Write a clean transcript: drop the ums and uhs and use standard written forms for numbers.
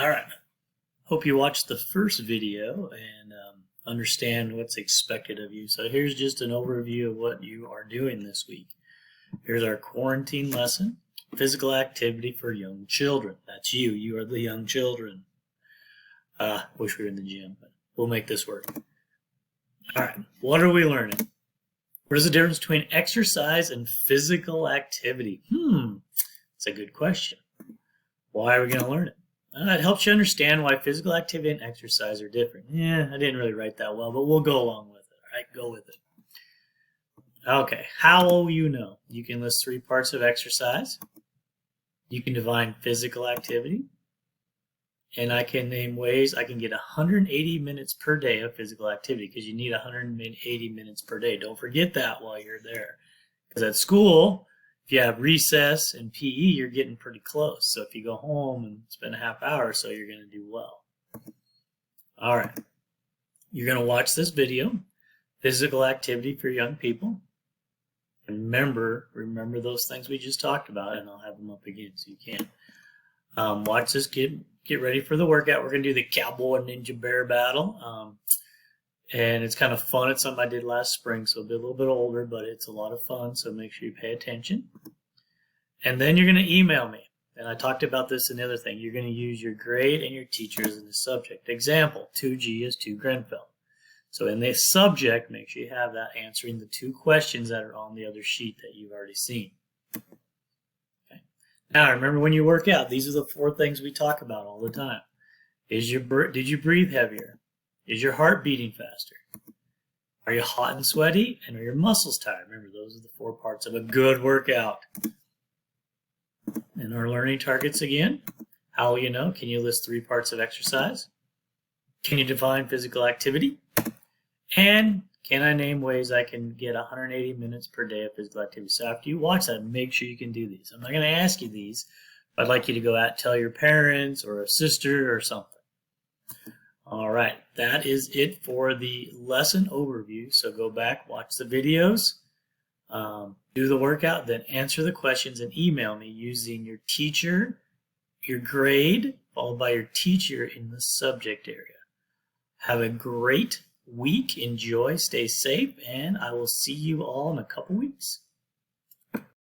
All right. Hope you watched the first video and understand what's expected of you. So here's just an overview of what you are doing this week. Here's our quarantine lesson, physical activity for young children. That's you. You are the young children. Wish we were in the gym, but we'll make this work. All right. What are we learning? What is the difference between exercise and physical activity? That's a good question. Why are we going to learn it? It helps you understand why physical activity and exercise are different. Yeah, I didn't really write that well, but we'll go along with it. All right, go with it. Okay, how will you know? You can list 3 parts of exercise. You can define physical activity. And I can name ways I can get 180 minutes per day of physical activity, because you need 180 minutes per day. Don't forget that while you're there. Because at school, if you have recess and PE, you're getting pretty close. So if you go home and spend a half hour or so, you're going to do well. All right. You're going to watch this video, physical activity for young people. And remember those things we just talked about, and I'll have them up again so you can. Watch this, get ready for the workout. We're going to do the cowboy ninja bear battle. And it's kind of fun. It's something I did last spring, so it'll be a little bit older, but it's a lot of fun, so make sure you pay attention. And then you're going to email me. And I talked about this in the other thing. You're going to use your grade and your teachers in the subject. Example, 2G is 2 Grenfell. So in this subject, make sure you have that answering the 2 questions that are on the other sheet that you've already seen. Okay. Now, remember when you work out, these are the 4 things we talk about all the time. Did you breathe heavier? Is your heart beating faster? Are you hot and sweaty? And are your muscles tired? Remember, those are the 4 parts of a good workout. And our learning targets again. How will you know? Can you list 3 parts of exercise? Can you define physical activity? And can I name ways I can get 180 minutes per day of physical activity? So after you watch that, make sure you can do these. I'm not going to ask you these, but I'd like you to go out and tell your parents or a sister or something. All right, that is it for the lesson overview. So go back, watch the videos, do the workout, then answer the questions and email me using your teacher, your grade, followed by your teacher in the subject area. Have a great week. Enjoy, stay safe, and I will see you all in a couple weeks.